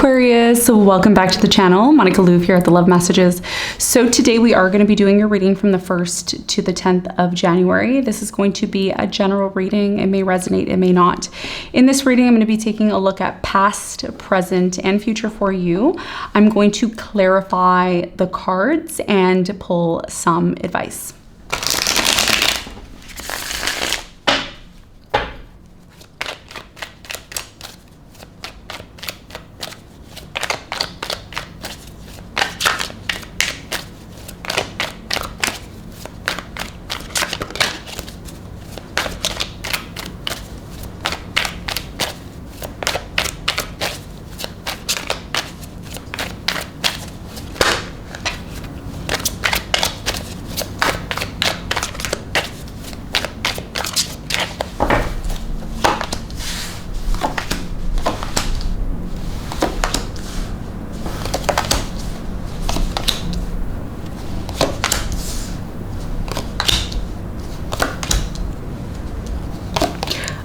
Aquarius, welcome back to the channel. Monica Louv here at the Love Messages. So today we are going to be doing your reading from the 1st to the 10th of January. This is going to be a general reading. It may resonate, it may not. In this reading, I'm going to be taking a look at past, present, and future for you. I'm going to clarify the cards and pull some advice.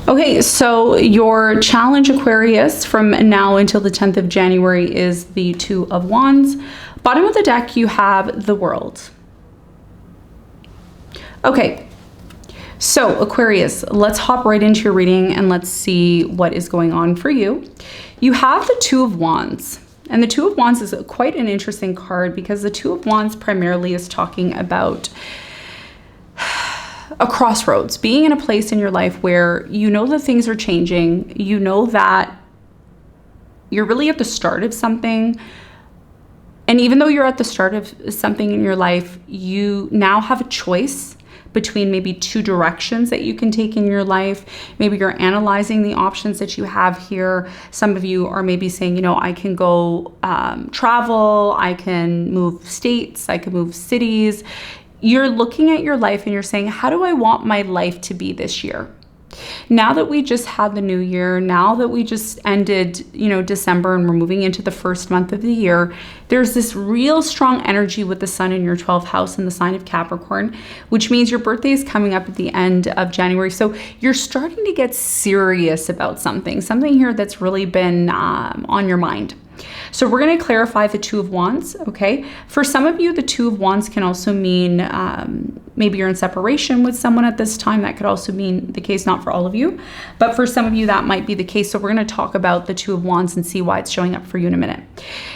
Okay, so your challenge, Aquarius, from now until the 10th of January is the Two of Wands. Bottom of the deck, you have the World. Okay, so Aquarius, let's hop right into your reading and let's see what is going on for you. You have the Two of Wands. And the Two of Wands is quite an interesting card because the Two of Wands primarily is talking about a crossroads, being in a place in your life where you know that things are changing, you know that you're really at the start of something. And even though you're at the start of something in your life, you now have a choice between maybe two directions that you can take in your life. Maybe you're analyzing the options that you have here. Some of you are maybe saying, you know, I can go travel, I can move states, I can move cities. You're looking at your life and you're saying, how do I want my life to be this year? Now that we just had the new year, now that we just ended, you know, December and we're moving into the first month of the year, there's this real strong energy with the sun in your 12th house in the sign of Capricorn, which means your birthday is coming up at the end of January. So you're starting to get serious about something here that's really been on your mind. So we're going to clarify the Two of Wands, okay? For some of you, the Two of Wands can also mean maybe you're in separation with someone at this time. That could also mean the case, not for all of you, but for some of you, that might be the case. So we're going to talk about the Two of Wands and see why it's showing up for you in a minute.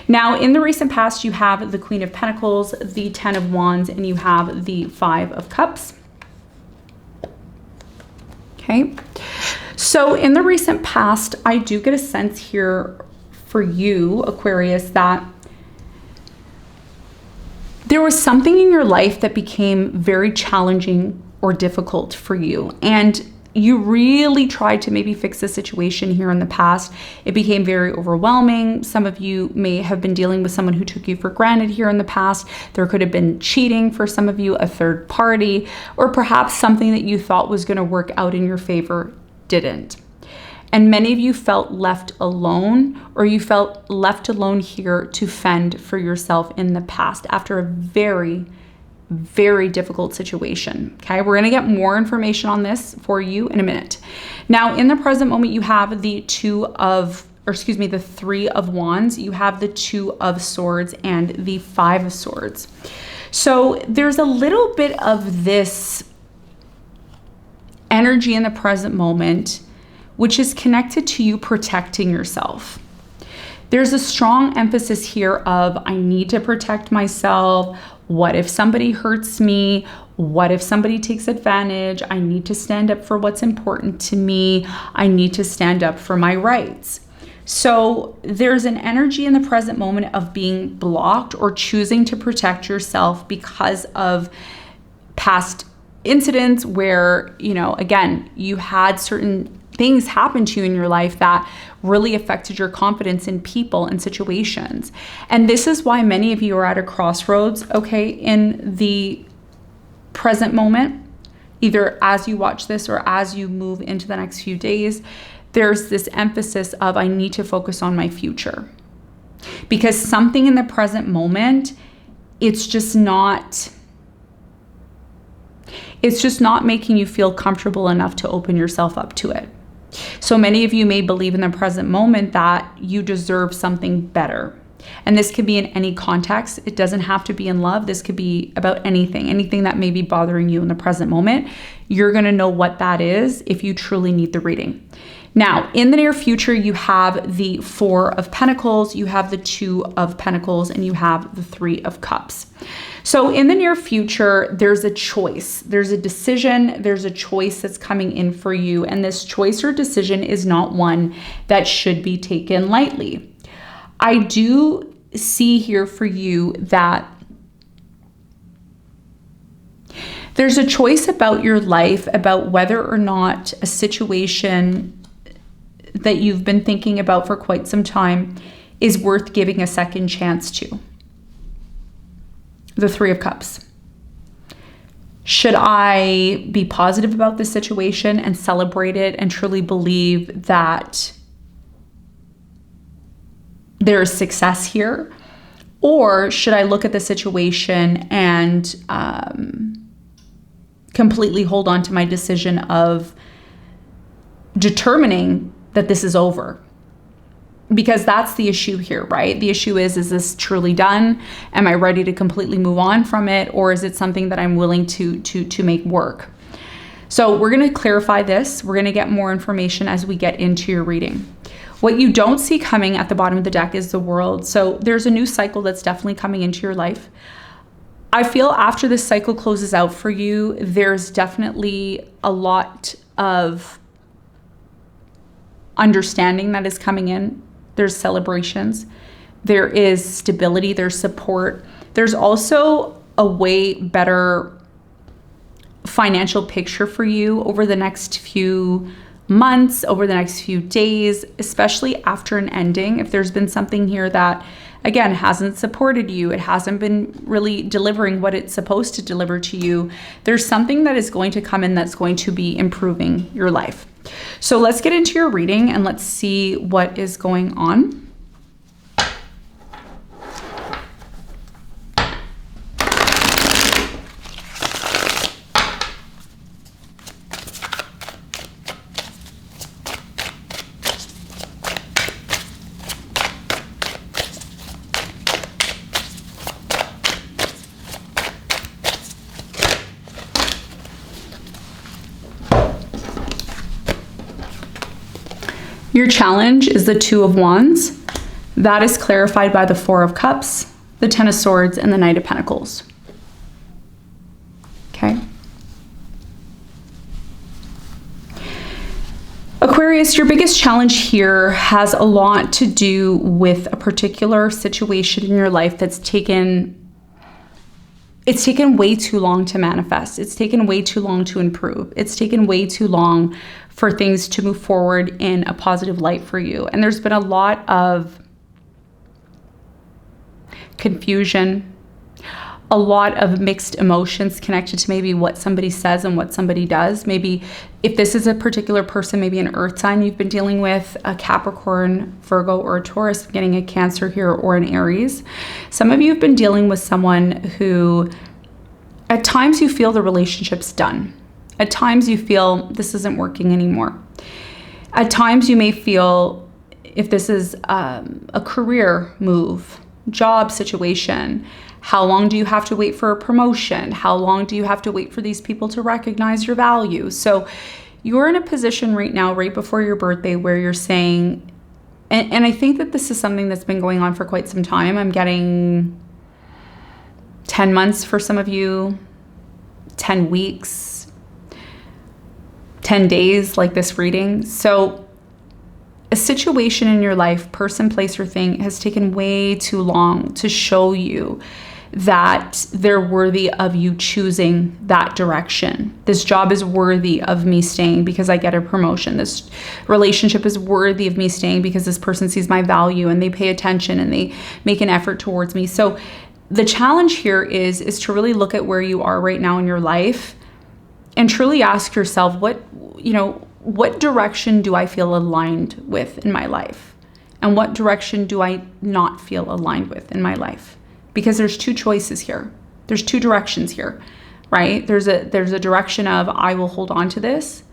Now, in the recent past, you have the Queen of Pentacles, the Ten of Wands, and you have the Five of Cups. Okay. So in the recent past, I do get a sense here for you, Aquarius, that there was something in your life that became very challenging or difficult for you. And you really tried to maybe fix the situation here in the past. It became very overwhelming. Some of you may have been dealing with someone who took you for granted here in the past. There could have been cheating for some of you, a third party, or perhaps something that you thought was going to work out in your favor didn't. And many of you felt left alone, or you felt left alone here to fend for yourself in the past after a very, very difficult situation. Okay, we're gonna get more information on this for you in a minute. Now, in the present moment, you have the the Three of Wands, you have the Two of Swords, and the Five of Swords. So there's a little bit of this energy in the present moment, which is connected to you protecting yourself. There's a strong emphasis here of, I need to protect myself. What if somebody hurts me? What if somebody takes advantage? I need to stand up for what's important to me. I need to stand up for my rights. So there's an energy in the present moment of being blocked or choosing to protect yourself because of past incidents where, you know, again, you had certain things happen to you in your life that really affected your confidence in people and situations. And this is why many of you are at a crossroads, okay, in the present moment, either as you watch this or as you move into the next few days. There's this emphasis of, I need to focus on my future. Because something in the present moment, it's just not making you feel comfortable enough to open yourself up to it. So many of you may believe in the present moment that you deserve something better. And this could be in any context. It doesn't have to be in love. This could be about anything that may be bothering you in the present moment. You're going to know what that is if you truly need the reading. Now, in the near future, you have the Four of Pentacles, you have the Two of Pentacles, and you have the Three of Cups. So in the near future, there's a choice, there's a decision, there's a choice that's coming in for you. And this choice or decision is not one that should be taken lightly. I do see here for you that there's a choice about your life, about whether or not a situation that you've been thinking about for quite some time is worth giving a second chance to. The Three of Cups. Should I be positive about this situation and celebrate it and truly believe that there is success here? Or should I look at the situation and completely hold on to my decision of determining that this is over? Because that's the issue here, right? The issue is this truly done? Am I ready to completely move on from it? Or is it something that I'm willing to make work? So we're going to clarify this. We're going to get more information as we get into your reading. What you don't see coming at the bottom of the deck is the World. So there's a new cycle that's definitely coming into your life. I feel after this cycle closes out for you, there's definitely a lot of understanding that is coming in. There's celebrations, there is stability, there's support. There's also a way better financial picture for you over the next few months, over the next few days, especially after an ending. If there's been something here that, again, hasn't supported you, it hasn't been really delivering what it's supposed to deliver to you, there's something that is going to come in that's going to be improving your life. So let's get into your reading and let's see what is going on. Your challenge is the Two of Wands. That is clarified by the Four of Cups, the Ten of Swords, and the Knight of Pentacles. Okay. Aquarius, your biggest challenge here has a lot to do with a particular situation in your life that's taken way too long to manifest. It's taken way too long to improve. It's taken way too long for things to move forward in a positive light for you. And there's been a lot of confusion, a lot of mixed emotions connected to maybe what somebody says and what somebody does. Maybe if this is a particular person, maybe an earth sign you've been dealing with, a Capricorn, Virgo, or a Taurus, getting a Cancer here, or an Aries. Some of you have been dealing with someone who at times you feel the relationship's done. At times you feel this isn't working anymore. At times you may feel, if this is a career move, job situation, how long do you have to wait for a promotion? How long do you have to wait for these people to recognize your value? So you're in a position right now, right before your birthday, where you're saying, and I think that this is something that's been going on for quite some time. I'm getting 10 months for some of you, 10 weeks, 10 days, like this reading. So a situation in your life, person, place, or thing, has taken way too long to show you that they're worthy of you choosing that direction. This job is worthy of me staying because I get a promotion. This relationship is worthy of me staying because this person sees my value and they pay attention and they make an effort towards me. So the challenge here is to really look at where you are right now in your life and truly ask yourself, what direction do I feel aligned with in my life? And what direction do I not feel aligned with in my life? Because there's two choices here. There's two directions here, right? There's a direction of I will hold on to this,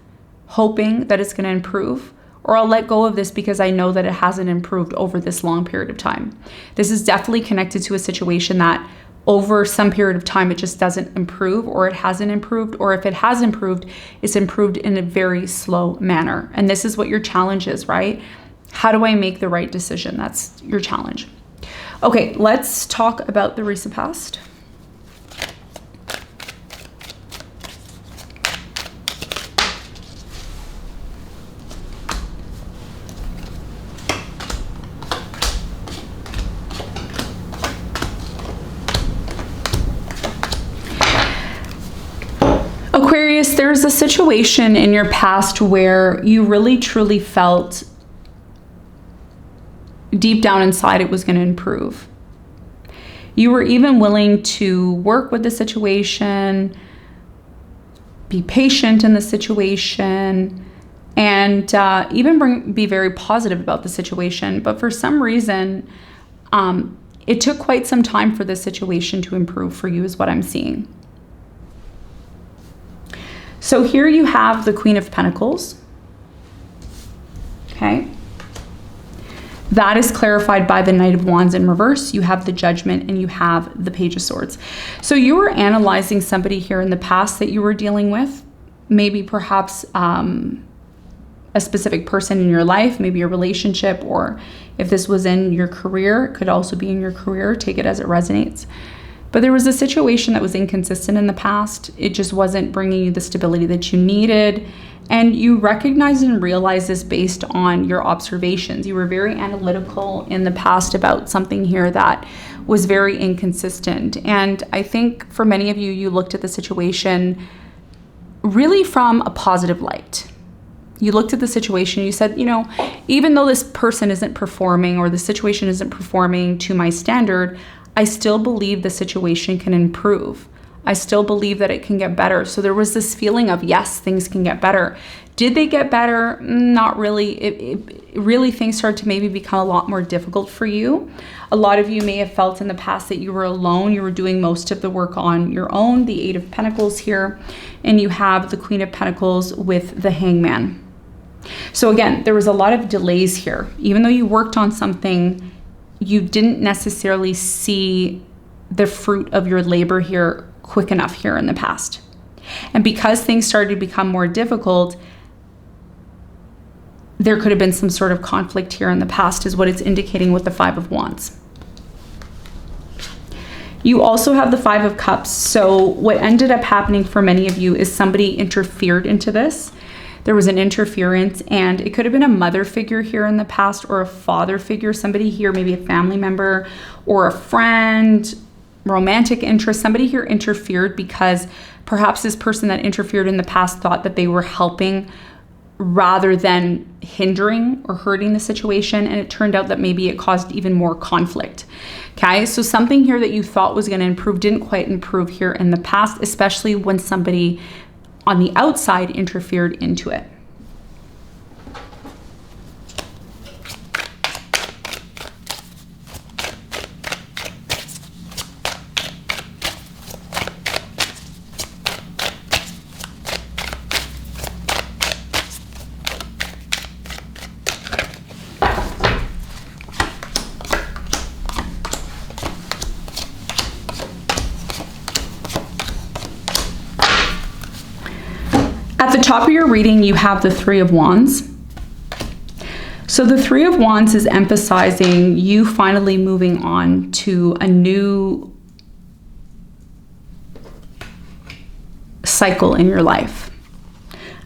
hoping that it's going to improve, or I'll let go of this because I know that it hasn't improved over this long period of time. This is definitely connected to a situation that over some period of time, it just doesn't improve, or it hasn't improved, or if it has improved, it's improved in a very slow manner. And this is what your challenge is, right? How do I make the right decision? That's your challenge. Okay, let's talk about the recent past. Aquarius, there's a situation in your past where you really truly felt deep down inside it was going to improve. You were even willing to work with the situation, be patient in the situation, and even be very positive about the situation. But for some reason, it took quite some time for this situation to improve for you, is what I'm seeing. So here you have the Queen of Pentacles, okay? That is clarified by the Knight of Wands in reverse. You have the Judgment and you have the Page of Swords. So you were analyzing somebody here in the past that you were dealing with, maybe perhaps a specific person in your life, maybe a relationship, or if this was in your career, it could also be in your career. Take it as it resonates. But there was a situation that was inconsistent in the past. It just wasn't bringing you the stability that you needed. And you recognized and realized this based on your observations. You were very analytical in the past about something here that was very inconsistent. And I think for many of you, you looked at the situation really from a positive light. You looked at the situation, you said, you know, even though this person isn't performing or the situation isn't performing to my standard, I still believe the situation can improve. I still believe that it can get better. So there was this feeling of, yes, things can get better. Did they get better? Not really. It really, things started to maybe become a lot more difficult for you. A lot of you may have felt in the past that you were alone. You were doing most of the work on your own. The Eight of Pentacles here. And you have the Queen of Pentacles with the Hangman. So again, there was a lot of delays here. Even though you worked on something, you didn't necessarily see the fruit of your labor here quick enough here in the past. And because things started to become more difficult, there could have been some sort of conflict here in the past, is what it's indicating with the Five of Wands. You also have the Five of Cups. So what ended up happening for many of you is somebody interfered into this. There was an interference, and it could have been a mother figure here in the past, or a father figure, somebody here, maybe a family member or a friend, romantic interest. Somebody here interfered because perhaps this person that interfered in the past thought that they were helping rather than hindering or hurting the situation, and it turned out that maybe it caused even more conflict. Okay, so something here that you thought was going to improve didn't quite improve here in the past, especially when somebody on the outside interfered into it. At the top of your reading, you have the Three of Wands. So the Three of Wands is emphasizing you finally moving on to a new cycle in your life,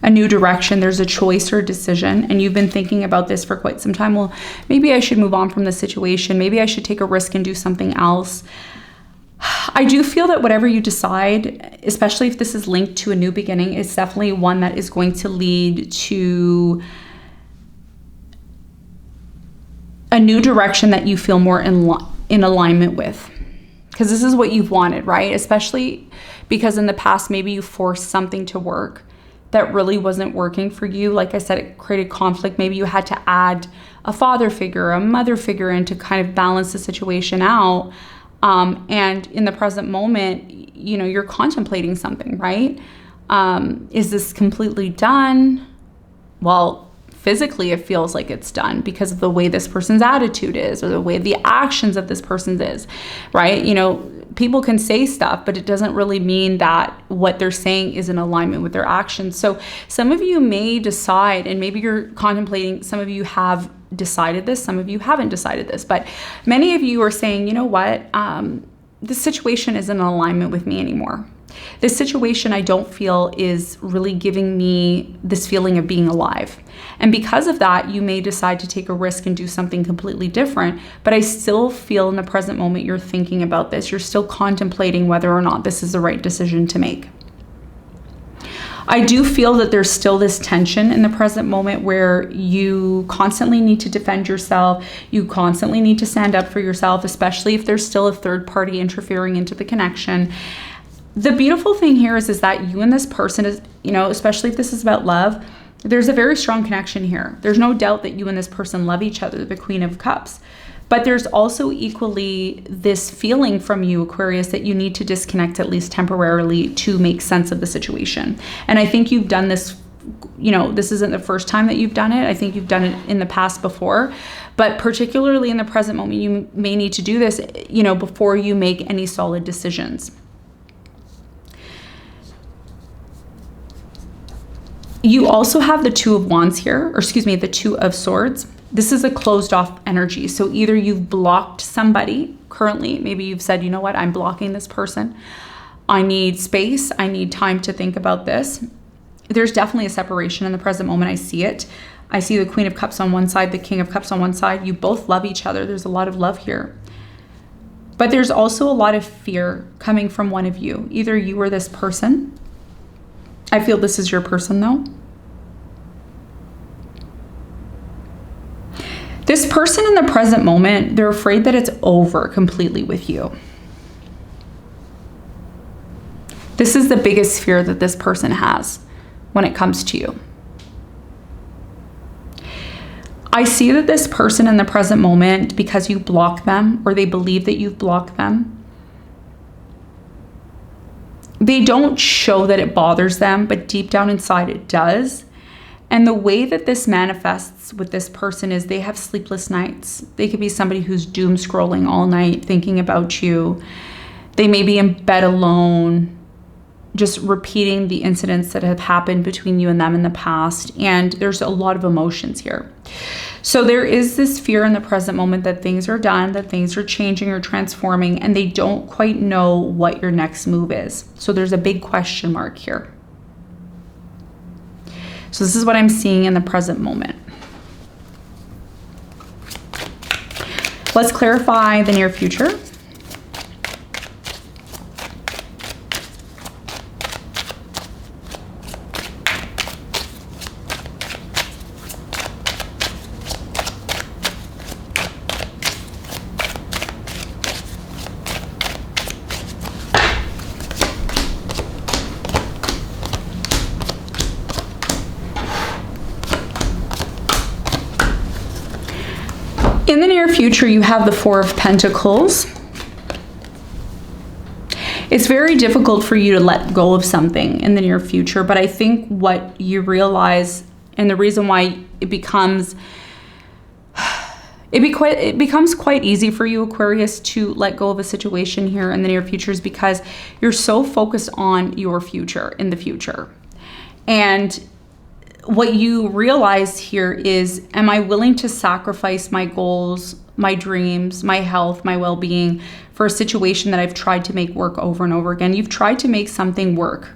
a new direction. There's a choice or a decision, and you've been thinking about this for quite some time. Well, maybe I should move on from the situation. Maybe I should take a risk and do something else. I do feel that whatever you decide, especially if this is linked to a new beginning, is definitely one that is going to lead to a new direction that you feel more in alignment with. Because this is what you've wanted, right? Especially because in the past, maybe you forced something to work that really wasn't working for you. Like I said, it created conflict. Maybe you had to add a father figure, a mother figure in to kind of balance the situation out. And in the present moment, you know, you're contemplating something, right? Is this completely done? well, physically it feels like it's done because of the way this person's attitude is or the way the actions of this person is, right? You know, people can say stuff, but it doesn't really mean that what they're saying is in alignment with their actions. So some of you may decide, and maybe you're contemplating, some of you have decided this, some of you haven't decided this, but many of you are saying, you know what, this situation isn't in alignment with me anymore. This situation I don't feel is really giving me this feeling of being alive. And because of that, you may decide to take a risk and do something completely different. But I still feel in the present moment you're thinking about this. You're still contemplating whether or not this is the right decision to make. I do feel that there's still this tension in the present moment where you constantly need to defend yourself. You constantly need to stand up for yourself, especially if there's still a third party interfering into the connection. The beautiful thing here is that you and this person is, you know, especially if this is about love, there's a very strong connection here. There's no doubt that you and this person love each other, the Queen of Cups. But there's also equally this feeling from you, Aquarius, that you need to disconnect at least temporarily to make sense of the situation. And I think you've done this, you know, this isn't the first time that you've done it. I think you've done it in the past before. But particularly in the present moment, you may need to do this, you know, before you make any solid decisions. You also have the Two of Wands here, or excuse me, the Two of Swords. This is a closed off energy. So either you've blocked somebody currently, maybe you've said, you know what, I'm blocking this person. I need space. I need time to think about this. There's definitely a separation in the present moment. I see it. I see the Queen of Cups on one side, the King of Cups on one side. You both love each other. There's a lot of love here. But there's also a lot of fear coming from one of you. Either you or this person. I feel this is your person though. This person in the present moment, they're afraid that it's over completely with you. This is the biggest fear that this person has when it comes to you. I see that this person in the present moment, because you block them or they believe that you've blocked them, they don't show that it bothers them, but deep down inside it does. And the way that this manifests with this person is they have sleepless nights. They could be somebody who's doom scrolling all night thinking about you. They may be in bed alone, just repeating the incidents that have happened between you and them in the past. And there's a lot of emotions here. So there is this fear in the present moment that things are done, that things are changing or transforming, and they don't quite know what your next move is. So there's a big question mark here. So this is what I'm seeing in the present moment. Let's clarify the near future. In the near future, you have the Four of Pentacles. It's very difficult for you to let go of something in the near future, but I think what you realize, and the reason why it becomes quite easy for you, Aquarius, to let go of a situation here in the near future is because you're so focused on your future in the future. And what you realize here is, am I willing to sacrifice my goals, my dreams, my health, my well-being for a situation that I've tried to make work over and over again? You've tried to make something work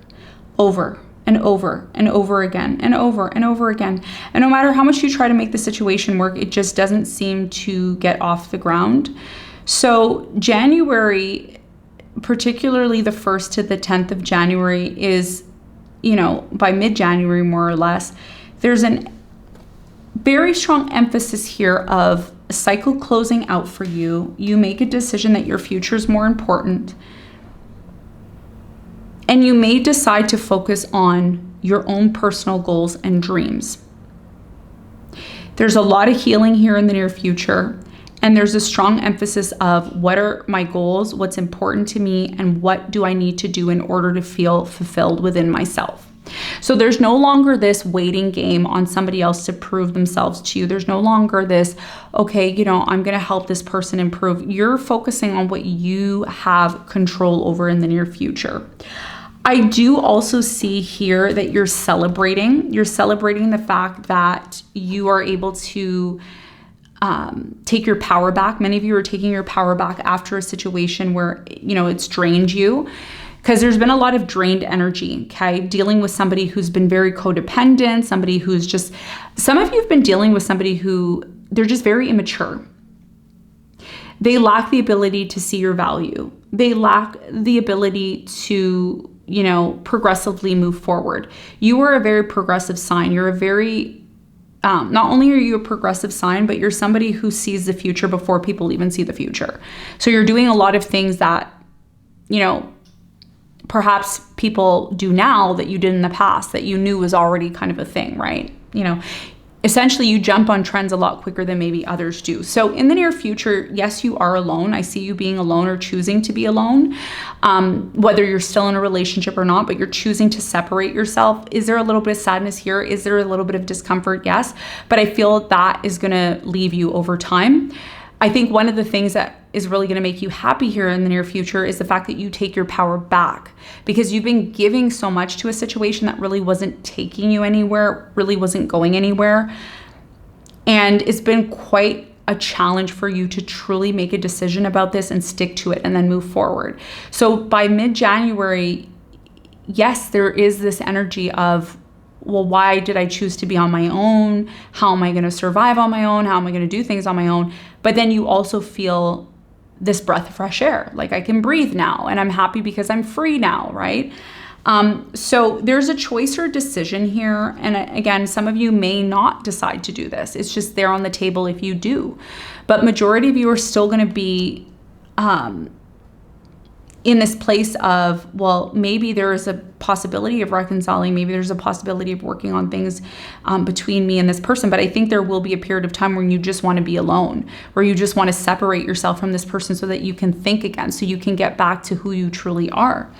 over and over and over again and over and over again. And no matter how much you try to make the situation work, it just doesn't seem to get off the ground. So January, particularly the 1st to the 10th of January is, you know, by mid-January, more or less, there's a very strong emphasis here of a cycle closing out for you. You make a decision that your future is more important. And you may decide to focus on your own personal goals and dreams. There's a lot of healing here in the near future. And there's a strong emphasis of what are my goals, what's important to me, and what do I need to do in order to feel fulfilled within myself. So there's no longer this waiting game on somebody else to prove themselves to you. There's no longer this, okay, you know, I'm going to help this person improve. You're focusing on what you have control over in the near future. I do also see here that you're celebrating. You're celebrating the fact that you are able to take your power back. Many of you are taking your power back after a situation where, you know, it's drained you. Because there's been a lot of drained energy, okay? Dealing with somebody who's been very codependent, somebody who's just, some of you have been dealing with somebody who, they're just very immature. They lack the ability to see your value. They lack the ability to, you know, progressively move forward. You are a very progressive sign. You're a very, not only are you a progressive sign, but you're somebody who sees the future before people even see the future. So you're doing a lot of things that, you know, perhaps people do now that you did in the past that you knew was already kind of a thing, right? You know, essentially you jump on trends a lot quicker than maybe others do. So in the near future, yes, you are alone. I see you being alone or choosing to be alone, whether you're still in a relationship or not, but you're choosing to separate yourself. Is there a little bit of sadness here? Is there a little bit of discomfort? Yes, but I feel that is going to leave you over time. I think one of the things that is really going to make you happy here in the near future is the fact that you take your power back, because you've been giving so much to a situation that really wasn't taking you anywhere, really wasn't going anywhere. And it's been quite a challenge for you to truly make a decision about this and stick to it and then move forward. So by mid-January, yes, there is this energy of, well, why did I choose to be on my own? How am I going to survive on my own? How am I going to do things on my own? But then you also feel this breath of fresh air. Like, I can breathe now and I'm happy because I'm free now, right? So there's a choice or decision here. And again, some of you may not decide to do this. It's just there on the table if you do. But majority of you are still going to be in this place of, well, maybe there is a possibility of reconciling. Maybe there's a possibility of working on things between me and this person. But I think there will be a period of time where you just want to be alone, where you just want to separate yourself from this person so that you can think again, so you can get back to who you truly are.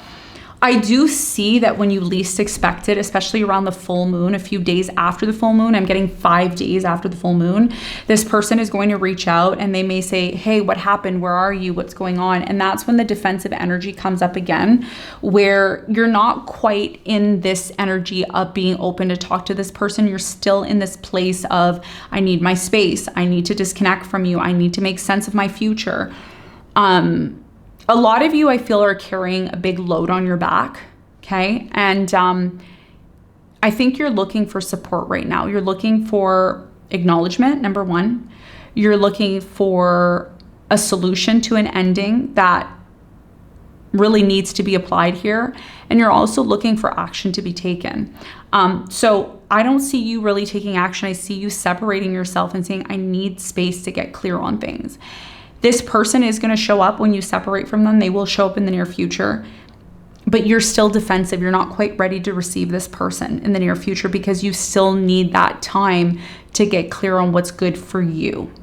I do see that when you least expect it, especially around the full moon, a few days after the full moon, I'm getting 5 days after the full moon, this person is going to reach out and they may say, hey, what happened? Where are you? What's going on? And that's when the defensive energy comes up again, where you're not quite in this energy of being open to talk to this person. You're still in this place of, I need my space. I need to disconnect from you. I need to make sense of my future. A lot of you, I feel, are carrying a big load on your back, okay? And I think you're looking for support right now. You're looking for acknowledgement, number one. You're looking for a solution to an ending that really needs to be applied here. And you're also looking for action to be taken. So I don't see you really taking action. I see you separating yourself and saying, I need space to get clear on things. This person is going to show up when you separate from them. They will show up in the near future, but you're still defensive. You're not quite ready to receive this person in the near future because you still need that time to get clear on what's good for you.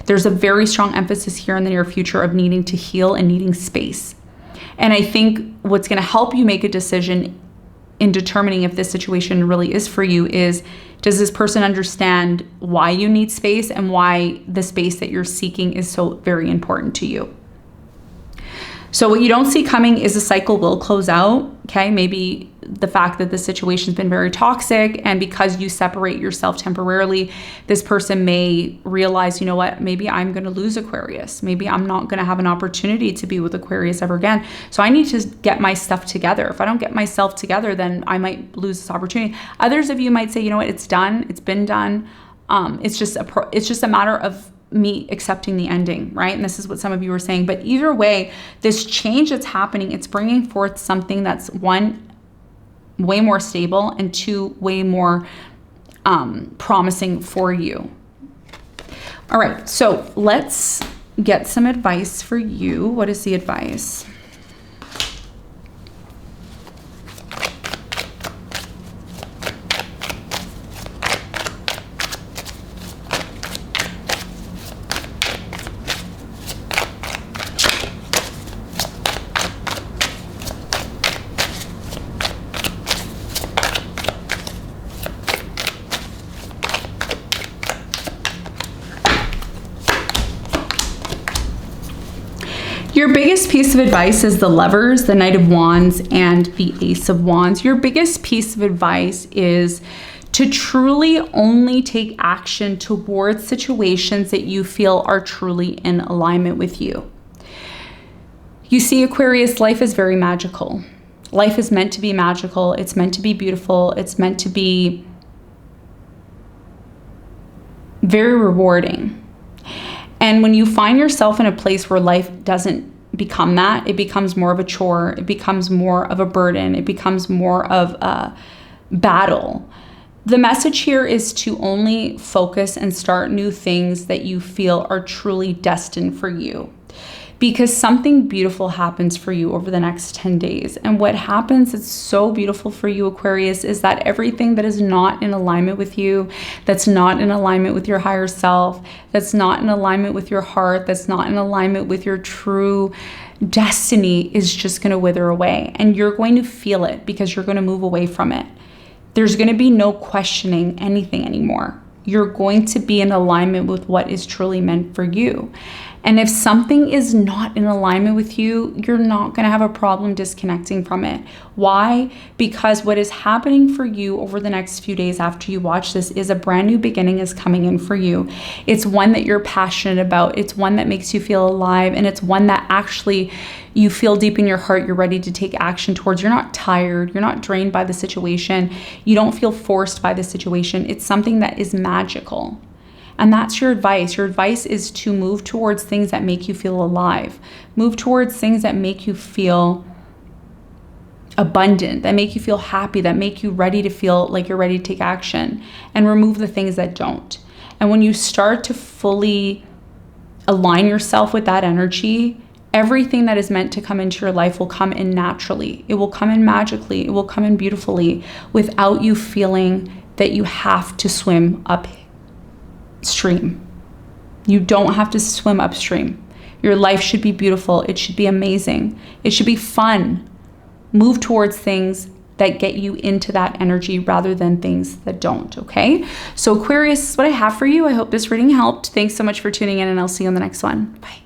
There's a very strong emphasis here in the near future of needing to heal and needing space. And I think what's going to help you make a decision in determining if this situation really is for you is, does this person understand why you need space and why the space that you're seeking is so very important to you? So what you don't see coming is a cycle will close out, okay? Maybe the fact that the situation's been very toxic, and because you separate yourself temporarily, this person may realize, you know what, maybe I'm going to lose Aquarius. Maybe I'm not going to have an opportunity to be with Aquarius ever again. So I need to get my stuff together. If I don't get myself together, then I might lose this opportunity. Others of you might say, you know what, it's done. It's been done. It's just a matter of me accepting the ending, right? And this is what some of you were saying. But either way, this change that's happening, it's bringing forth something that's, one, way more stable, and two, way more promising for you. All right, so let's get some advice for you. What is the advice? Your biggest piece of advice is the Lovers, the Knight of Wands, and the Ace of Wands. Your biggest piece of advice is to truly only take action towards situations that you feel are truly in alignment with you. You see, Aquarius, life is very magical. Life is meant to be magical. It's meant to be beautiful. It's meant to be very rewarding. And when you find yourself in a place where life doesn't become that, it becomes more of a chore, it becomes more of a burden, it becomes more of a battle. The message here is to only focus and start new things that you feel are truly destined for you. Because something beautiful happens for you over the next 10 days. And what happens that's so beautiful for you, Aquarius, is that everything that is not in alignment with you, that's not in alignment with your higher self, that's not in alignment with your heart, that's not in alignment with your true destiny is just going to wither away. And you're going to feel it because you're going to move away from it. There's going to be no questioning anything anymore. You're going to be in alignment with what is truly meant for you. And if something is not in alignment with you, you're not going to have a problem disconnecting from it. Why? Because what is happening for you over the next few days after you watch this is a brand new beginning is coming in for you. It's one that you're passionate about. It's one that makes you feel alive. And it's one that actually you feel deep in your heart you're ready to take action towards. You're not tired. You're not drained by the situation. You don't feel forced by the situation. It's something that is magical. And that's your advice. Your advice is to move towards things that make you feel alive. Move towards things that make you feel abundant, that make you feel happy, that make you ready to feel like you're ready to take action, and remove the things that don't. And when you start to fully align yourself with that energy, everything that is meant to come into your life will come in naturally. It will come in magically. It will come in beautifully without you feeling that you have to swim upstream. You don't have to swim upstream. Your life should be beautiful. It should be amazing. It should be fun. Move towards things that get you into that energy rather than things that don't, okay? So Aquarius, this is what I have for you. I hope this reading helped. Thanks so much for tuning in, and I'll see you on the next one. Bye.